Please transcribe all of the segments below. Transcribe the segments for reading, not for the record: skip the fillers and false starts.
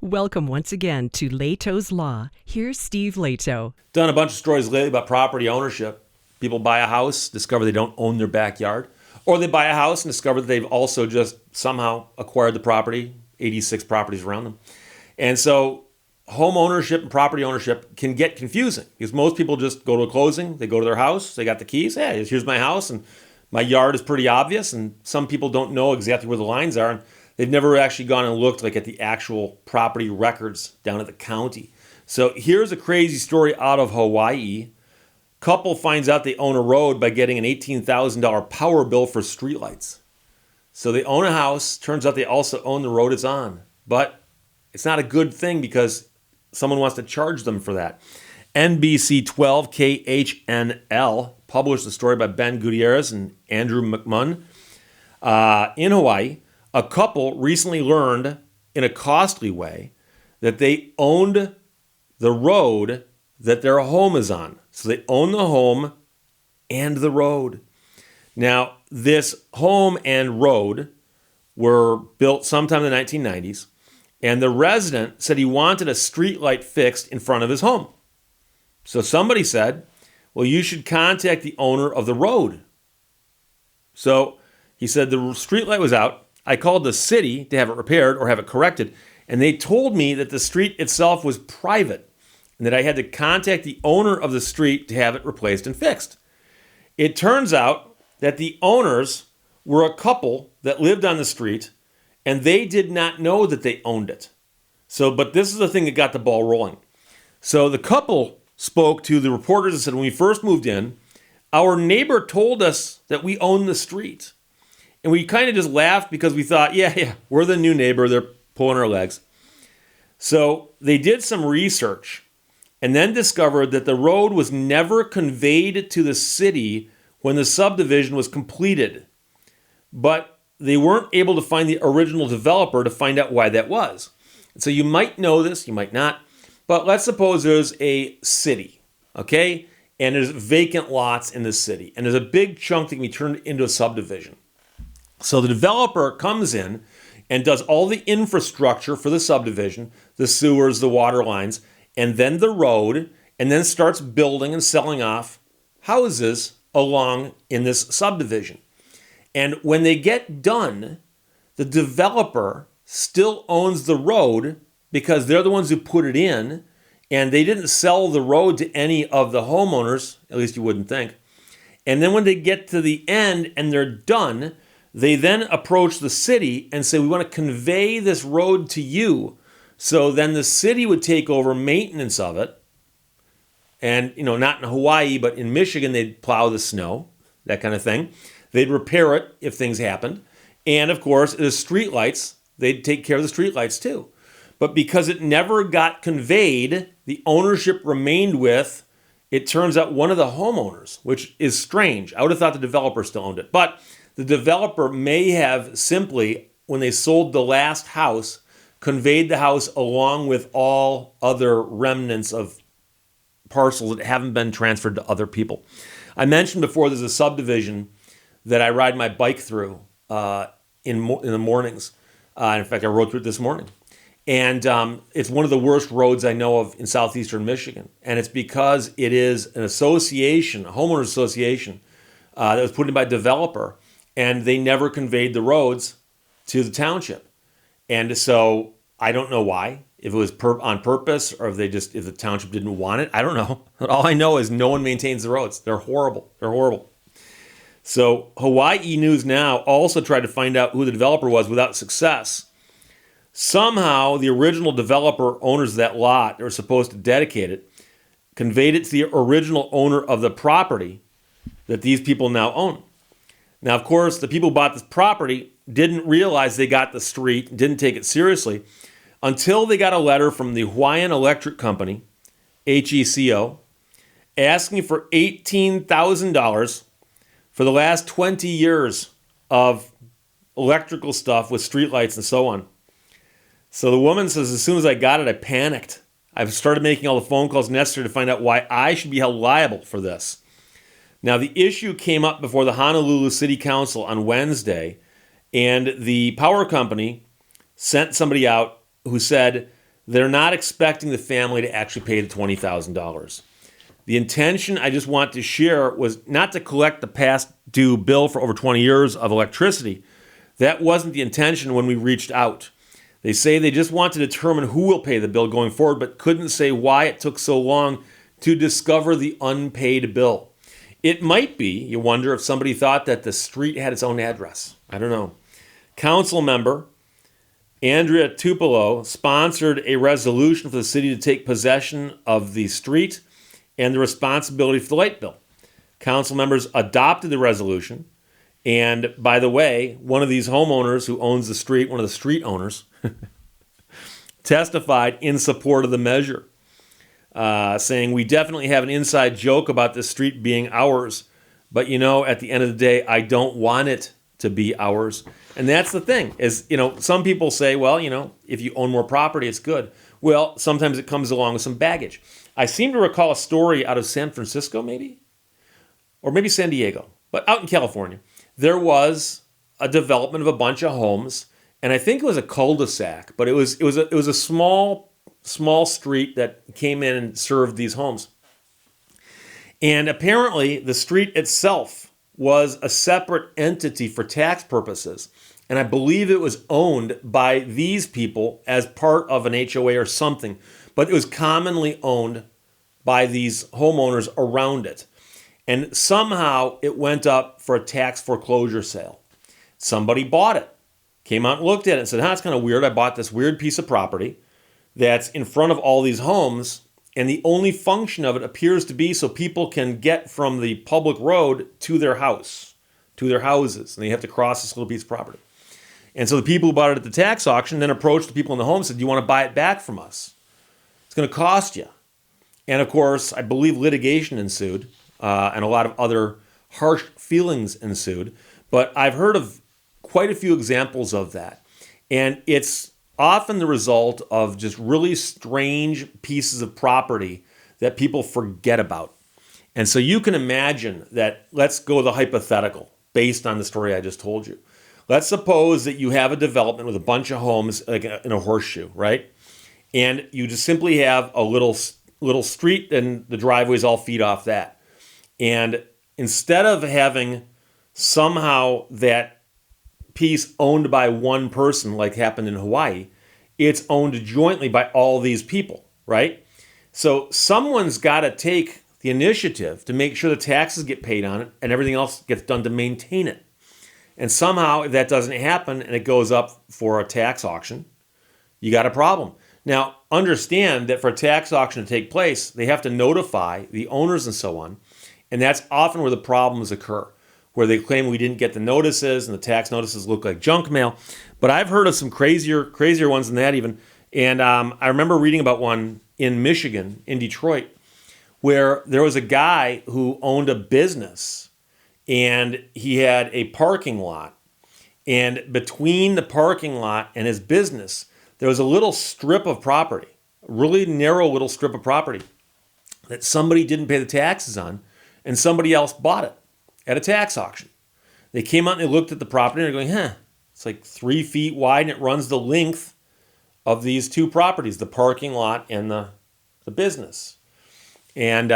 Welcome once again to Lehto's Law. Here's Steve Lehto. Done a bunch of stories lately about property ownership. People buy a house, discover they don't own their backyard, or they buy a house and discover that they've also just somehow acquired the property, 86 properties around them. And so home ownership and property ownership can get confusing because most people just go to a closing, they go to their house, they got the keys, hey, here's my house, and my yard is pretty obvious, and some people don't know exactly where the lines are, and they've never actually gone and looked at the actual property records down at the county. So here's a crazy story out of Hawaii. Couple finds out they own a road by getting an $18,000 power bill for streetlights. So they own a house, turns out they also own the road it's on. But it's not a good thing because someone wants to charge them for that. NBC 12 KHNL published a story by Ben Gutierrez and Andrew McMunn. In Hawaii, a couple recently learned in a costly way that they owned the road that their home is on. So they own the home and the road. Now, this home and road were built sometime in the 1990s, and the resident said he wanted a street light fixed in front of his home. So somebody said, well, you should contact the owner of the road. So he said the street light was out. I called the city to have it repaired or have it corrected, and they told me that the street itself was private and that I had to contact the owner of the street to have it replaced and fixed. It turns out that the owners were a couple that lived on the street, and they did not know that they owned it. But this is the thing that got the ball rolling. So the couple spoke to the reporters and said, when we first moved in, our neighbor told us that we own the street. And we kind of just laughed because we thought, yeah, we're the new neighbor. They're pulling our legs. So they did some research and then discovered that the road was never conveyed to the city when the subdivision was completed. But they weren't able to find the original developer to find out why that was. And so you might know this, you might not. But let's suppose there's a city, okay? And there's vacant lots in the city. And there's a big chunk that can be turned into a subdivision. So the developer comes in and does all the infrastructure for the subdivision, the sewers, the water lines, and then the road, and then starts building and selling off houses along in this subdivision. And when they get done, the developer still owns the road because they're the ones who put it in, and they didn't sell the road to any of the homeowners, at least you wouldn't think. And then when they get to the end and they're done, they then approach the city and say, we want to convey this road to you. So then the city would take over maintenance of it. And, not in Hawaii, but in Michigan, they'd plow the snow, that kind of thing. They'd repair it if things happened. And of course, the streetlights, they'd take care of the streetlights too. But because it never got conveyed, the ownership remained with, it turns out, one of the homeowners, which is strange. I would have thought the developer still owned it. But the developer may have simply, when they sold the last house, conveyed the house along with all other remnants of parcels that haven't been transferred to other people. I mentioned before there's a subdivision that I ride my bike through in the mornings. In fact, I rode through it this morning. And it's one of the worst roads I know of in southeastern Michigan. And it's because it is an association, a homeowners association, that was put in by a developer. And they never conveyed the roads to the township. And so I don't know why, if it was on purpose or if the township didn't want it. I don't know. But all I know is no one maintains the roads. They're horrible. They're horrible. So Hawaii News Now also tried to find out who the developer was without success. Somehow the original developer, owners of that lot that were supposed to dedicate it, conveyed it to the original owner of the property that these people now own. Now, of course, the people who bought this property didn't realize they got the street, didn't take it seriously, until they got a letter from the Hawaiian Electric Company, HECO, asking for $18,000 for the last 20 years of electrical stuff with streetlights and so on. So the woman says, as soon as I got it, I panicked. I've started making all the phone calls necessary to find out why I should be held liable for this. Now, the issue came up before the Honolulu City Council on Wednesday, and the power company sent somebody out who said They're not expecting the family to actually pay the $20,000. The intention I just want to share was not to collect the past due bill for over 20 years of electricity. That wasn't the intention when we reached out. They say they just want to determine who will pay the bill going forward, but couldn't say why it took so long to discover the unpaid bill. It might be, you wonder, if somebody thought that the street had its own address. I don't know. Council member Andrea Tupelo sponsored a resolution for the city to take possession of the street and the responsibility for the light bill. Council members adopted the resolution. And by the way, one of these homeowners who owns the street, one of the street owners, testified in support of the measure, saying, "We definitely have an inside joke about this street being ours. But, at the end of the day, I don't want it to be ours." And that's the thing is, some people say, well, if you own more property, it's good. Well, sometimes it comes along with some baggage. I seem to recall a story out of San Francisco, maybe, or maybe San Diego, but out in California, there was a development of a bunch of homes, and I think it was a cul-de-sac, but it was a small street that came in and served these homes. And apparently, the street itself was a separate entity for tax purposes. And I believe it was owned by these people as part of an HOA or something. But it was commonly owned by these homeowners around it. And somehow it went up for a tax foreclosure sale. Somebody bought it, came out and looked at it and said, it's kind of weird. I bought this weird piece of property that's in front of all these homes. And the only function of it appears to be so people can get from the public road to their house, to their houses. And they have to cross this little piece of property. And so the people who bought it at the tax auction then approached the people in the home and said, "Do you want to buy it back from us? It's going to cost you." And of course, I believe litigation ensued and a lot of other harsh feelings ensued. But I've heard of quite a few examples of that. And it's often the result of just really strange pieces of property that people forget about. And so you can imagine that, let's go the hypothetical based on the story I just told you. Let's suppose that you have a development with a bunch of homes like in a horseshoe, right? And you just simply have a little street and the driveways all feed off that. And instead of having somehow that piece owned by one person like happened in Hawaii, it's owned jointly by all these people, right? So someone's got to take the initiative to make sure the taxes get paid on it and everything else gets done to maintain it. And somehow, if that doesn't happen and it goes up for a tax auction, you got a problem. Now, understand that for a tax auction to take place, they have to notify the owners and so on. And that's often where the problems occur, where they claim we didn't get the notices and the tax notices look like junk mail. But I've heard of some crazier ones than that even. And I remember reading about one in Michigan, in Detroit, where there was a guy who owned a business. And he had a parking lot. And between the parking lot and his business, there was a little strip of property, a really narrow little strip of property that somebody didn't pay the taxes on, and somebody else bought it at a tax auction. They came out and they looked at the property and they're going, it's like 3 feet wide and it runs the length of these two properties, the parking lot and the business. And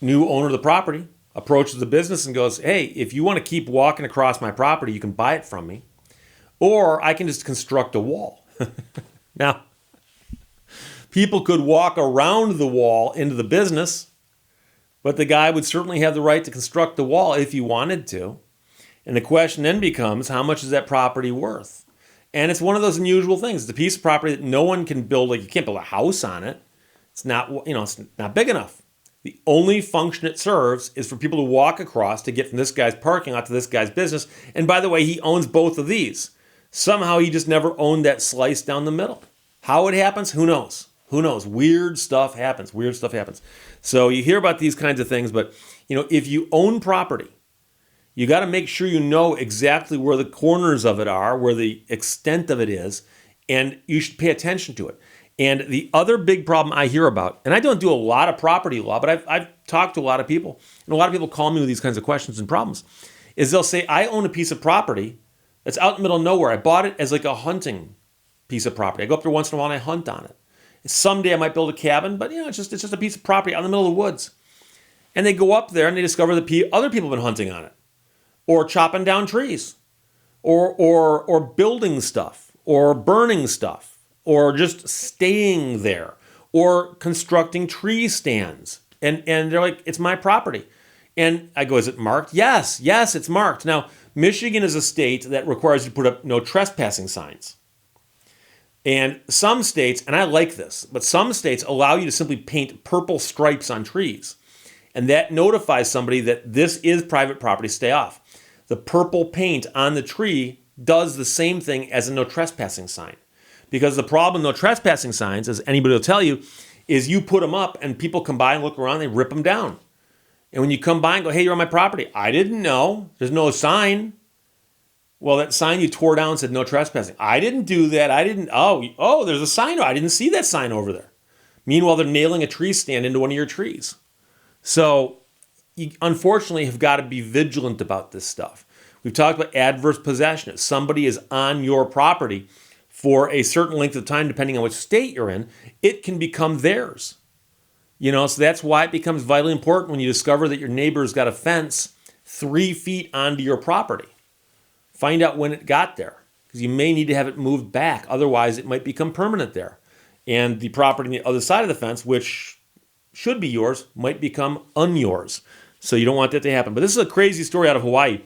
new owner of the property approaches the business and goes, "Hey, if you want to keep walking across my property, you can buy it from me, or I can just construct a wall." Now, people could walk around the wall into the business, but the guy would certainly have the right to construct the wall if he wanted to. And the question then becomes, how much is that property worth? And it's one of those unusual things. It's a piece of property that no one can build, like you can't build a house on it. It's not, it's not big enough. The only function it serves is for people to walk across to get from this guy's parking lot to this guy's business. And by the way, he owns both of these. Somehow he just never owned that slice down the middle. How it happens, who knows? Who knows? Weird stuff happens. So you hear about these kinds of things, but if you own property, you got to make sure you know exactly where the corners of it are, where the extent of it is, and you should pay attention to it. And the other big problem I hear about, and I don't do a lot of property law, but I've talked to a lot of people, and a lot of people call me with these kinds of questions and problems, is they'll say, "I own a piece of property that's out in the middle of nowhere. I bought it as like a hunting piece of property. I go up there once in a while and I hunt on it. Someday I might build a cabin, but it's just a piece of property out in the middle of the woods. And they go up there and they discover that other people have been hunting on it, or chopping down trees, or building stuff, or burning stuff, or just staying there, or constructing tree stands. And they're like, it's my property. And I go, is it marked? Yes, it's marked. Now, Michigan is a state that requires you to put up no trespassing signs. And some states, and I like this, but some states allow you to simply paint purple stripes on trees. And that notifies somebody that this is private property, stay off. The purple paint on the tree does the same thing as a no trespassing sign. Because the problem with no trespassing signs, as anybody will tell you, is you put them up and people come by and look around, they rip them down. And when you come by and go, hey, you're on my property, I didn't know, there's no sign. Well, that sign you tore down said no trespassing. I didn't do that. There's a sign. I didn't see that sign over there. Meanwhile, they're nailing a tree stand into one of your trees. So you unfortunately have got to be vigilant about this stuff. We've talked about adverse possession. If somebody is on your property for a certain length of time, depending on which state you're in, it can become theirs. So that's why it becomes vitally important when you discover that your neighbor's got a fence 3 feet onto your property. Find out when it got there, because you may need to have it moved back. Otherwise, it might become permanent there. And the property on the other side of the fence, which should be yours, might become unyours. So you don't want that to happen. But this is a crazy story out of Hawaii.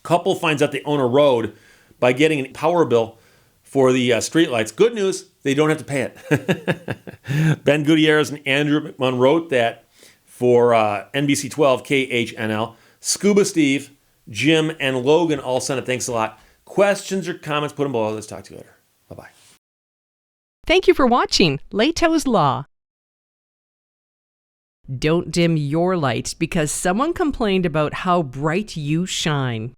Couple finds out they own a road by getting a power bill for the streetlights. Good news, they don't have to pay it. Ben Gutierrez and Andrew McMunn wrote that for NBC 12 KHNL. Scuba Steve, Jim, and Logan all sent it. Thanks a lot. Questions or comments, put them below. Let's talk to you later. Bye-bye. Thank you for watching Lehto's Law. Don't dim your light because someone complained about how bright you shine.